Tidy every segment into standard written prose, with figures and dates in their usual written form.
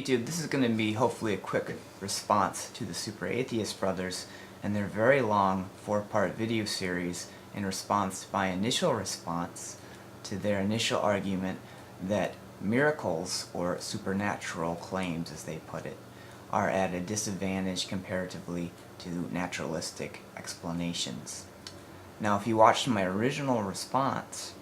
Hey YouTube, this is going to be hopefully a quick response to the SuperAtheistBrothers and their very long 4-part video series in response to my initial response to their initial argument that miracles, or supernatural claims as they put it, are at a disadvantage comparatively to naturalistic explanations. Now, if you watched my original response,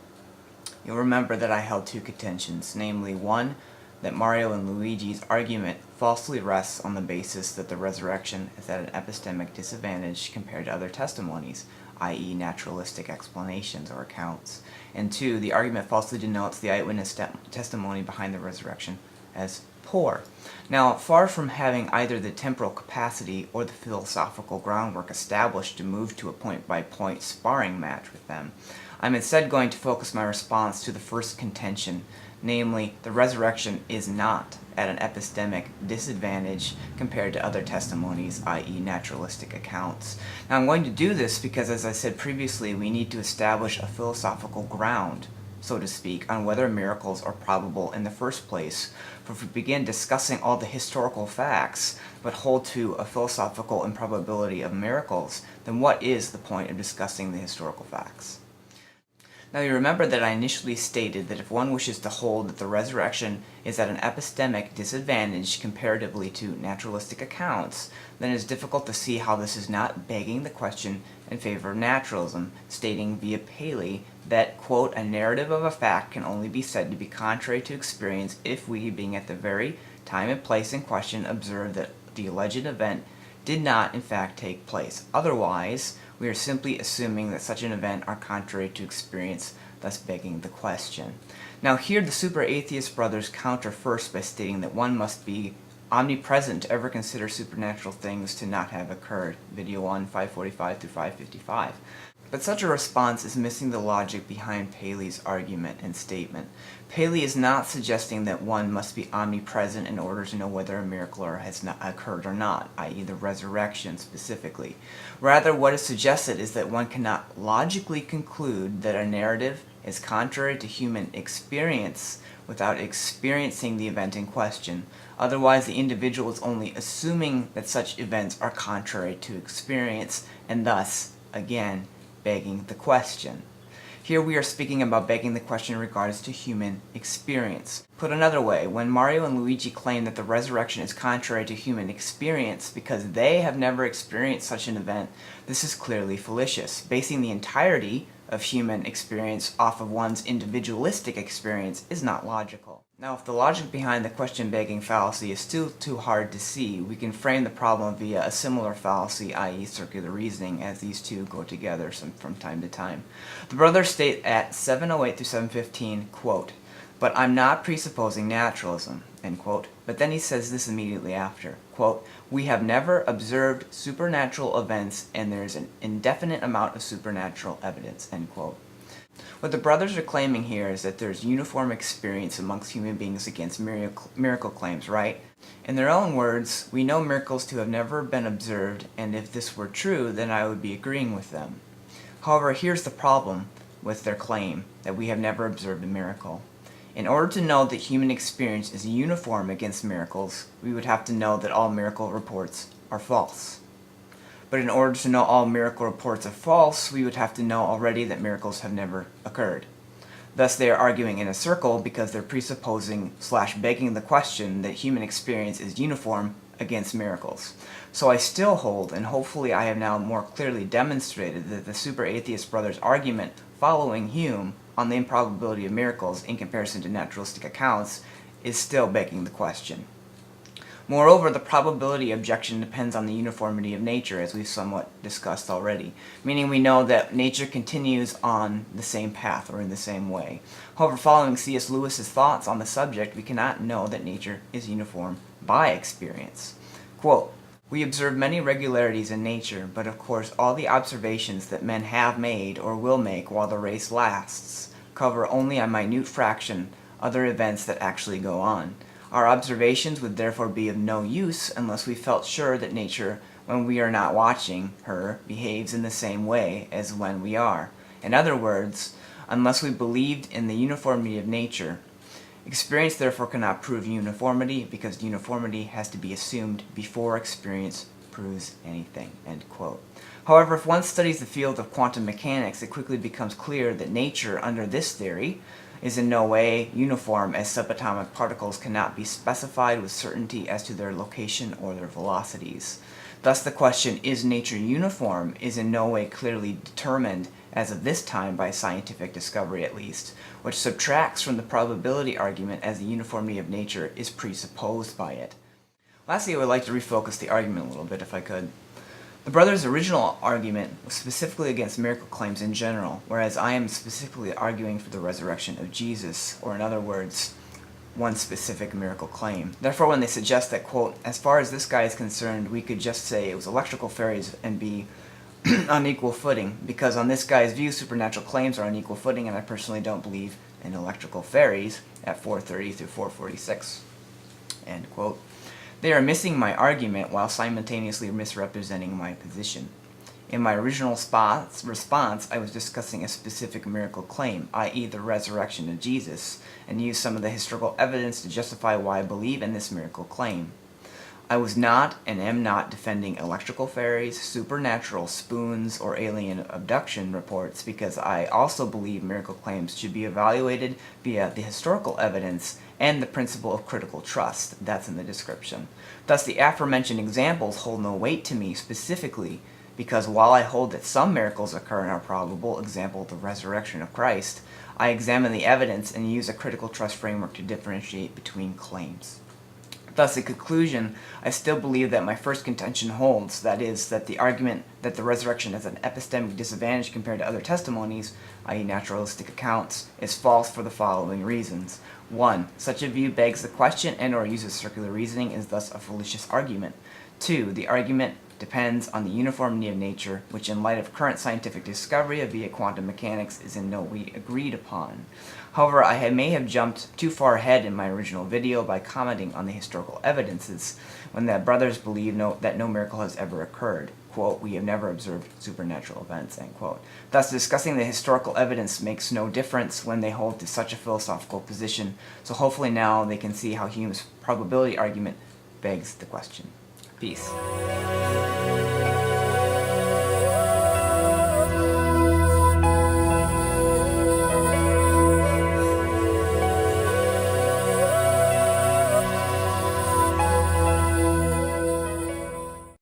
you'll remember that I held two contentions, namely one, that Mario and Luigi's argument falsely rests on the basis that the resurrection is at an epistemic disadvantage compared to other testimonies, i.e. naturalistic explanations or accounts. And two, the argument falsely denotes the eyewitness testimony behind the resurrection as poor. Now, far from having either the temporal capacity or the philosophical groundwork established to move to a point-by-point sparring match with them, I'm instead going to focus my response to the first contention, namely, the resurrection is not at an epistemic disadvantage compared to other testimonies, i.e. naturalistic accounts. Now, I'm going to do this because, as I said previously, we need to establish a philosophical ground, so to speak, on whether miracles are probable in the first place. For if we begin discussing all the historical facts, but hold to a philosophical improbability of miracles, then what is the point of discussing the historical facts? Now, you remember that I initially stated that if one wishes to hold that the resurrection is at an epistemic disadvantage comparatively to naturalistic accounts, then it is difficult to see how this is not begging the question in favor of naturalism, stating via Paley that, quote, a narrative of a fact can only be said to be contrary to experience if we, being at the very time and place in question, observe that the alleged event did not in fact take place. Otherwise, we are simply assuming that such an event are contrary to experience, thus begging the question. Now here the SuperAtheistBrothers counter first by stating that one must be omnipresent to ever consider supernatural things to not have occurred. Video 1, 545 through 555. But such a response is missing the logic behind Paley's argument and statement. Paley is not suggesting that one must be omnipresent in order to know whether a miracle has not occurred or not, i.e. the resurrection specifically. Rather, what is suggested is that one cannot logically conclude that a narrative is contrary to human experience without experiencing the event in question. Otherwise, the individual is only assuming that such events are contrary to experience, and thus, again, begging the question. Here we are speaking about begging the question in regards to human experience. Put another way, when Mario and Luigi claim that the resurrection is contrary to human experience because they have never experienced such an event, this is clearly fallacious. Basing the entirety of human experience off of one's individualistic experience is not logical. Now, if the logic behind the question-begging fallacy is still too hard to see, we can frame the problem via a similar fallacy, i.e. circular reasoning, as these two go together from time to time. The brothers state at 708 through 715, quote, "But I'm not presupposing naturalism," end quote. But then he says this immediately after, quote, "We have never observed supernatural events and there's an indefinite amount of supernatural evidence," end quote. What the brothers are claiming here is that there's uniform experience amongst human beings against miracle claims, right? In their own words, we know miracles to have never been observed, and if this were true, then I would be agreeing with them. However, here's the problem with their claim that we have never observed a miracle. In order to know that human experience is uniform against miracles, we would have to know that all miracle reports are false. But in order to know all miracle reports are false, we would have to know already that miracles have never occurred. Thus they are arguing in a circle because they're presupposing / begging the question that human experience is uniform against miracles. So I still hold, and hopefully I have now more clearly demonstrated, that the SuperAtheistBrothers argument following Hume on the improbability of miracles in comparison to naturalistic accounts is still begging the question. Moreover, the probability objection depends on the uniformity of nature, as we've somewhat discussed already, meaning we know that nature continues on the same path or in the same way. However, following C.S. Lewis's thoughts on the subject, we cannot know that nature is uniform by experience. Quote, "We observe many regularities in nature, but of course all the observations that men have made or will make while the race lasts cover only a minute fraction other events that actually go on. Our observations would therefore be of no use unless we felt sure that nature, when we are not watching her, behaves in the same way as when we are. In other words, unless we believed in the uniformity of nature, Experience therefore cannot prove uniformity, because uniformity has to be assumed before experience proves anything." End quote. However, if one studies the field of quantum mechanics, it quickly becomes clear that nature, under this theory, is in no way uniform, as subatomic particles cannot be specified with certainty as to their location or their velocities. Thus the question, is nature uniform, is in no way clearly determined, as of this time, by scientific discovery at least, which subtracts from the probability argument, as the uniformity of nature is presupposed by it. Lastly, I would like to refocus the argument a little bit, if I could. The brothers' original argument was specifically against miracle claims in general, whereas I am specifically arguing for the resurrection of Jesus, or in other words, one specific miracle claim. Therefore, when they suggest that, quote, "as far as this guy is concerned, we could just say it was electrical fairies and be on equal footing, because on this guy's view, supernatural claims are on equal footing, and I personally don't believe in electrical fairies," at 430 through 446, end quote. They are missing my argument while simultaneously misrepresenting my position. In my original response, I was discussing a specific miracle claim, i.e. the resurrection of Jesus, and used some of the historical evidence to justify why I believe in this miracle claim. I was not and am not defending electrical fairies, supernatural spoons, or alien abduction reports, because I also believe miracle claims should be evaluated via the historical evidence and the principle of critical trust. That's in the description. Thus, the aforementioned examples hold no weight to me specifically, because while I hold that some miracles occur and are probable, example, the resurrection of Christ, I examine the evidence and use a critical trust framework to differentiate between claims. Thus, in conclusion, I still believe that my first contention holds, that is, that the argument that the resurrection has an epistemic disadvantage compared to other testimonies, i.e. naturalistic accounts, is false for the following reasons. 1. Such a view begs the question and or uses circular reasoning, and is thus a fallacious argument. 2. The argument depends on the uniformity of nature, which in light of current scientific discovery via quantum mechanics is in no way agreed upon. However, I may have jumped too far ahead in my original video by commenting on the historical evidences, when the brothers believe that no miracle has ever occurred. Quote, "we have never observed supernatural events," end quote. Thus, discussing the historical evidence makes no difference when they hold to such a philosophical position, so hopefully now they can see how Hume's probability argument begs the question. Peace.